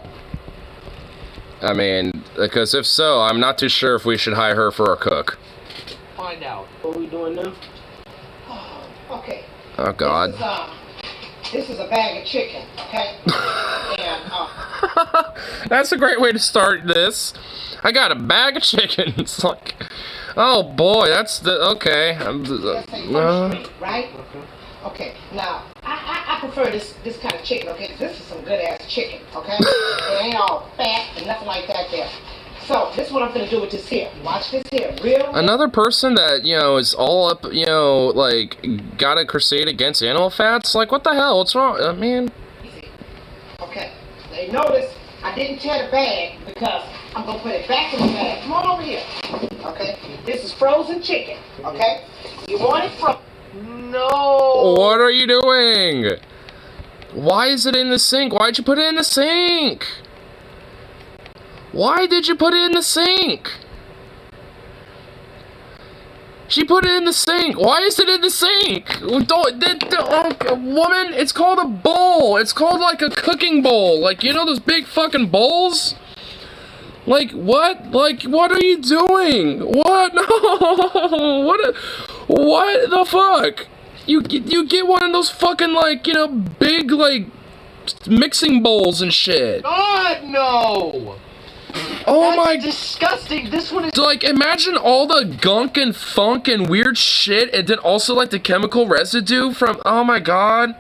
S2: I mean, because if so, I'm not too sure if we should hire her for our cook.
S11: Find out.
S12: What are we doing now? Okay.
S2: Oh God.
S12: This is a bag of chicken, okay? And,
S2: That's a great way to start this. I got a bag of chicken. It's like, oh boy, that's the, okay.
S12: Right? Okay, now, I prefer this kind of chicken, okay? This is some good-ass chicken, okay? It ain't all fat and nothing like that there. So, this is what I'm gonna do with this here. Watch this here, real.
S2: Another person that, you know, is all up, you know, like, got a crusade against animal fats? Like, what the hell? What's wrong? Man.
S12: Okay, now notice I didn't tear the bag because I'm gonna put it back in the bag. Come on over here. Okay, this is frozen chicken, okay? You want it frozen?
S11: No.
S2: What are you doing? Why is it in the sink? Why'd you put it in the sink? Why did you put it in the sink? She put it in the sink. Why is it in the sink? Woman, it's called a bowl. It's called like a cooking bowl. Like, you know those big fucking bowls? Like, what? Like, what are you doing? What? No. What the fuck? You get one of those fucking, like, you know, big, like, mixing bowls and shit.
S11: God, no.
S2: Oh my!
S11: Disgusting. This one is
S2: like, imagine all the gunk and funk and weird shit, and then also like the chemical residue from. Oh my God.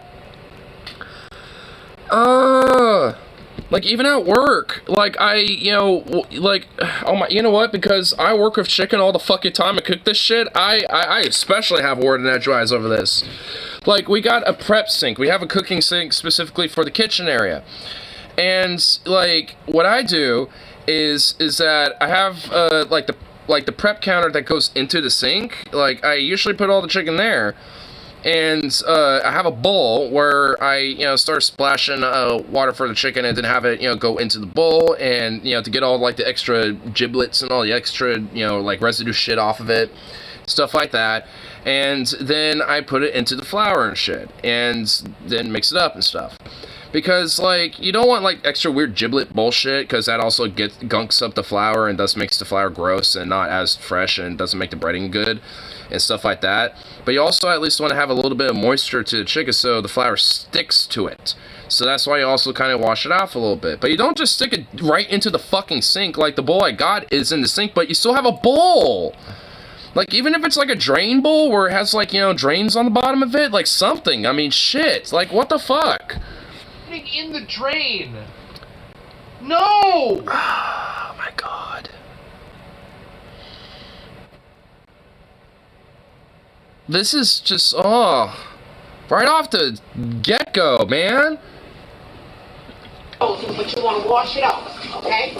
S2: Like even at work, like you know, like, oh my, you know what? Because I work with chicken all the fucking time and cook this shit. I especially have a word in edgewise over this. Like, we got a prep sink. We have a cooking sink specifically for the kitchen area, and like what I do is that I have like the prep counter that goes into the sink. Like, I usually put all the chicken there, and I have a bowl where I, you know, start splashing water for the chicken and then have it, you know, go into the bowl, and, you know, to get all like the extra giblets and all the extra, you know, like residue shit off of it, stuff like that. And then I put it into the flour and shit, and then mix it up and stuff. Because, like, you don't want, like, extra weird giblet bullshit, because that also gunks up the flour and thus makes the flour gross and not as fresh and doesn't make the breading good and stuff like that. But you also at least want to have a little bit of moisture to the chicken so the flour sticks to it. So that's why you also kind of wash it off a little bit. But you don't just stick it right into the fucking sink. Like, the bowl I got is in the sink, but you still have a bowl. Like, even if it's like a drain bowl where it has, like, you know, drains on the bottom of it, like something. I mean, shit. Like, what the fuck?
S11: In the drain. No!
S2: Oh my God. This is just, oh. Right off the get-go, man.
S12: But you want to wash it off, okay?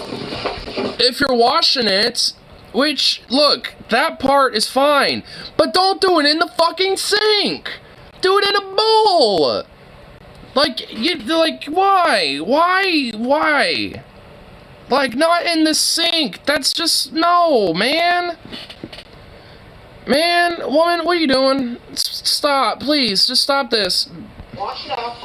S2: If you're washing it, which, look, that part is fine, but don't do it in the fucking sink. Do it in a bowl. Like, why? Like, not in the sink. That's just, no, man. Man, woman, what are you doing? Stop, please, just stop this.
S12: Wash it off.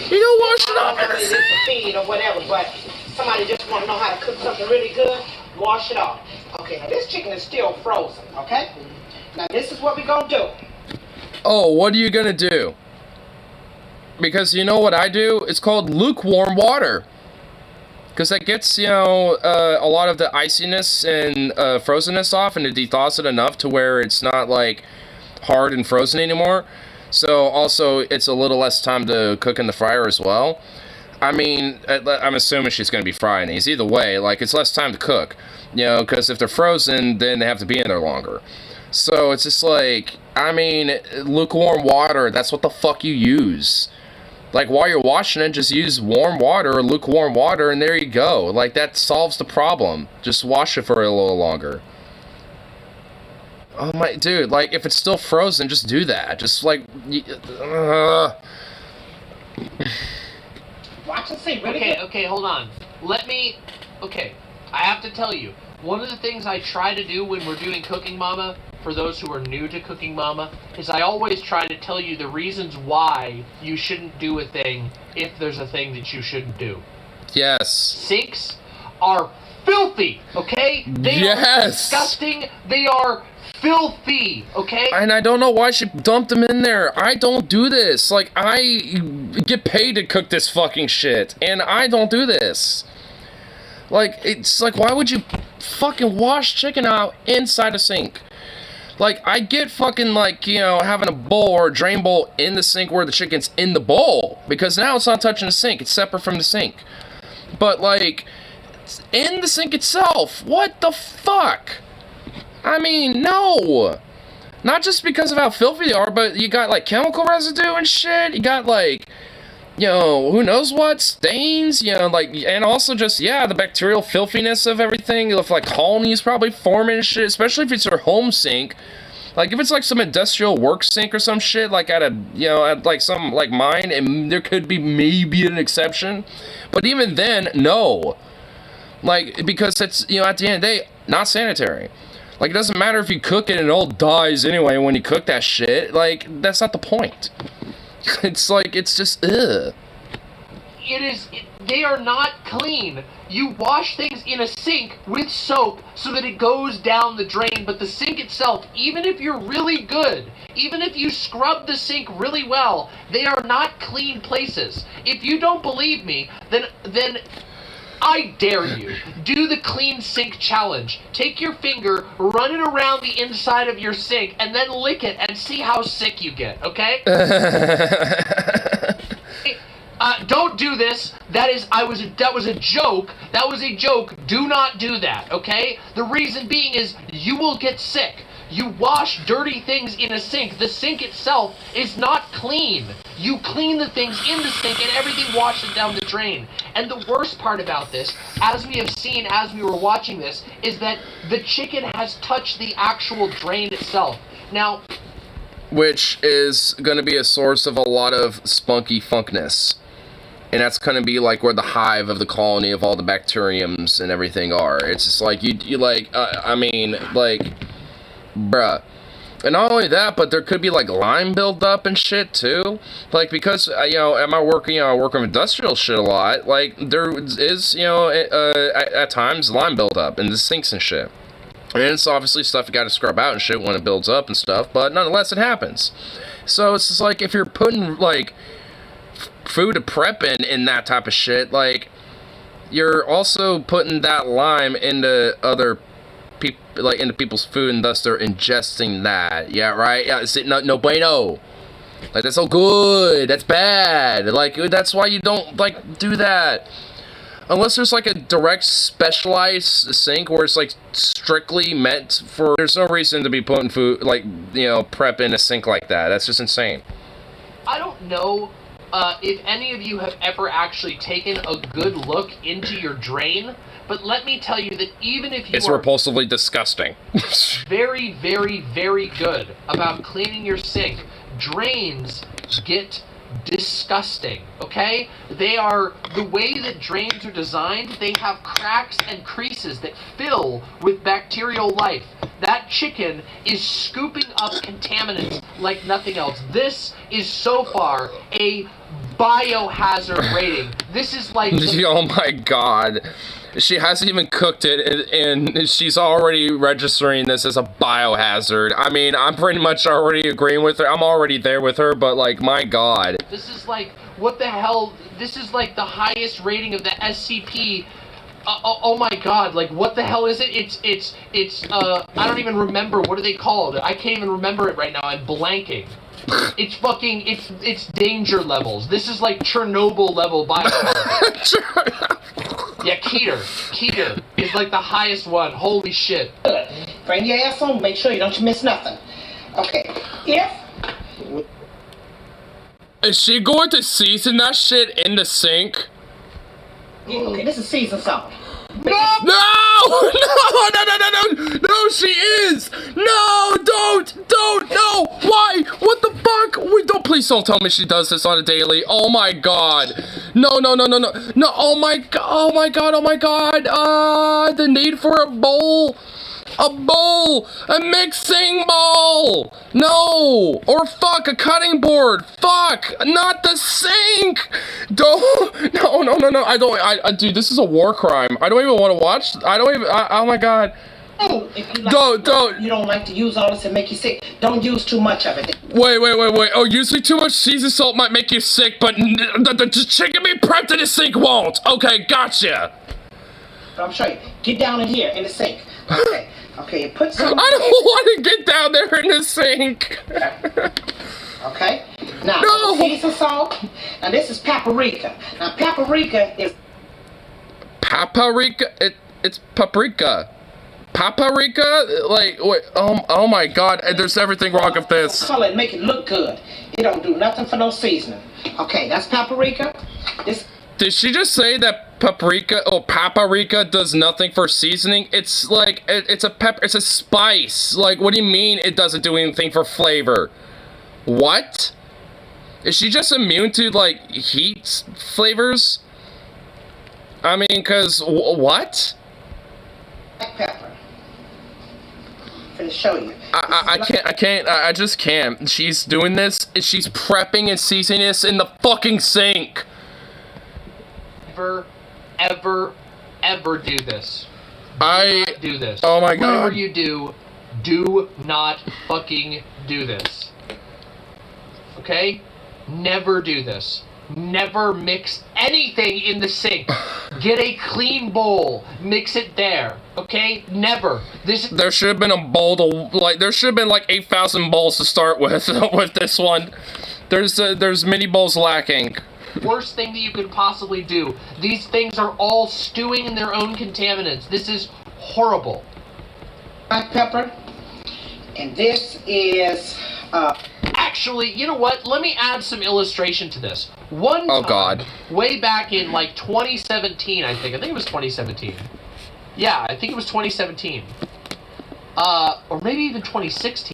S2: You don't wash it off in the
S12: sink. It's a feed or whatever, but somebody just want to know how to cook something really good, wash it off. Okay, now this chicken is still frozen, okay? Now this is what we're going to do.
S2: Oh, what are you going to do? Because you know what I do? It's called lukewarm water. Because that gets, you know, a lot of the iciness and frozenness off, and it dethaws it enough to where it's not, like, hard and frozen anymore. So, also, it's a little less time to cook in the fryer as well. I mean, I'm assuming she's going to be frying these. Either way, like, it's less time to cook. You know, because if they're frozen, then they have to be in there longer. So, it's just like, I mean, lukewarm water, that's what the fuck you use. Like, while you're washing it, just use warm water or lukewarm water, and there you go. Like, that solves the problem. Just wash it for a little longer. Oh my, dude, like, if it's still frozen, just do that. Just, like,
S12: Watch and see, really?
S11: Okay, hold on. Okay, I have to tell you, one of the things I try to do when we're doing Cooking Mama, for those who are new to Cooking Mama, is I always try to tell you the reasons why you shouldn't do a thing if there's a thing that you shouldn't do.
S2: Yes.
S11: Sinks are filthy, okay? They are disgusting. They are filthy, okay?
S2: And I don't know why she dumped them in there. I don't do this. Like, I get paid to cook this fucking shit, and I don't do this. Like, it's like, why would you fucking wash chicken out inside a sink? Like, I get fucking, like, you know, having a bowl or a drain bowl in the sink where the chicken's in the bowl. Because now it's not touching the sink. It's separate from the sink. But, like, in the sink itself, what the fuck? I mean, no. Not just because of how filthy they are, but you got, like, chemical residue and shit. You got, like, you know, who knows what? Stains, you know, like, and also just, yeah, the bacterial filthiness of everything. If, like, colonies probably forming and shit, especially if it's your home sink. Like, if it's, like, some industrial work sink or some shit, like, at a, you know, at, like, some, like, mine, and there could be maybe an exception. But even then, no. Like, because it's, you know, at the end of the day, not sanitary. Like, it doesn't matter if you cook it and it all dies anyway when you cook that shit. Like, that's not the point. It's like, it's just, ugh.
S11: They are not clean. You wash things in a sink with soap so that it goes down the drain, but the sink itself, even if you're really good, even if you scrub the sink really well, they are not clean places. If you don't believe me, then I dare you. Do the clean sink challenge. Take your finger, run it around the inside of your sink, and then lick it and see how sick you get, okay? Don't do this. That was a joke. That was a joke. Do not do that, okay? The reason being is you will get sick. You wash dirty things in a sink. The sink itself is not clean. You clean the things in the sink and everything washes down the drain. And the worst part about this, as we have seen as we were watching this, is that the chicken has touched the actual drain itself. Now,
S2: which is going to be a source of a lot of spunky funkness. And that's going to be like where the hive of the colony of all the bacteriums and everything are. It's just like, you like, I mean, like, bruh. And not only that, but there could be, like, lime buildup and shit, too. Like, because, you know, I work with industrial shit a lot. Like, there is, you know, at times, lime buildup in the sinks and shit. And it's obviously stuff you gotta scrub out and shit when it builds up and stuff, but nonetheless, it happens. So, it's just like, if you're putting, like, food to prep in that type of shit, like, you're also putting that lime into other people, like, into people's food, and thus they're ingesting that. Yeah, right? Yeah, no bueno. Like, that's so good. That's bad. Like, that's why you don't, like, do that. Unless there's like a direct specialized sink where it's like strictly meant for, there's no reason to be putting food, like, you know, prep in a sink like that. That's just insane.
S11: I don't know if any of you have ever actually taken a good look into your drain, but let me tell you that even if you
S2: it's
S11: are
S2: repulsively disgusting.
S11: very, very, very good about cleaning your sink, drains get disgusting, okay? They are, the way that drains are designed, they have cracks and creases that fill with bacterial life. That chicken is scooping up contaminants like nothing else. This is so far a biohazard rating. This is like...
S2: Oh my god. She hasn't even cooked it, and she's already registering this as a biohazard. I mean, I'm pretty much already agreeing with her. I'm already there with her, but, like, my god.
S11: This is like, what the hell? This is like the highest rating of the SCP. Oh my god, like, what the hell is it? It's I don't even remember. What are they called? I can't even remember it right now. I'm blanking. It's fucking, it's danger levels. This is like Chernobyl level biohazard. Yeah, Keter is like the highest one. Holy shit.
S12: Bring your ass on, make sure you don't miss nothing. Okay,
S2: Is she going to season that shit in the sink?
S12: Okay, this is season salt.
S2: No! No, she is! No, don't! No! Why? What the fuck? Wait, please don't tell me she does this on a daily. Oh my god. No, oh my god, the need for a bowl. A mixing bowl! No! Or fuck, a cutting board! Fuck! Not the sink! Don't! No, dude, this is a war crime. I don't even want to watch, oh my god.
S12: If you like, you don't like to use all this and make you sick, don't use too much of it.
S2: Wait. Oh, using too much seasoned salt might make you sick, but the chicken being prepped in the sink won't. Okay, gotcha.
S12: I'll show you. Get down in here in the sink. Okay, put some...
S2: I don't want to get down there in the sink.
S12: Okay? Now,
S2: no.
S12: seasoned salt. Now, this is paprika. Now, paprika is...
S2: Paprika? It's paprika. Paprika? Like, wait, oh my god, there's everything wrong with this.
S12: Color and make it look good. It don't do nothing for no seasoning. Okay, that's paprika.
S2: Did she just say that paprika does nothing for seasoning? It's like, it's a spice. Like, what do you mean it doesn't do anything for flavor? What? Is she just immune to, like, heat flavors? I mean, cause, what?
S12: Black pepper. I'm gonna show you.
S2: I just can't. She's doing this, she's prepping and seasoning this in the fucking sink.
S11: Ever do this. Do this.
S2: Oh my god.
S11: Whatever you do not fucking do this. Okay? Never do this. Never mix anything in the sink. Get a clean bowl. Mix it there. Okay? Never.
S2: There should have been a bowl to, like, there should have been like 8,000 bowls to start with with this one. There's many bowls lacking.
S11: Worst thing that you could possibly do. These things are all stewing in their own contaminants. This is horrible.
S12: Black pepper. And this is,
S11: Actually, you know what? Let me add some illustration to this. One time, way back in like 2017, I think it was 2017. Yeah, I think it was 2017. Or maybe even 2016.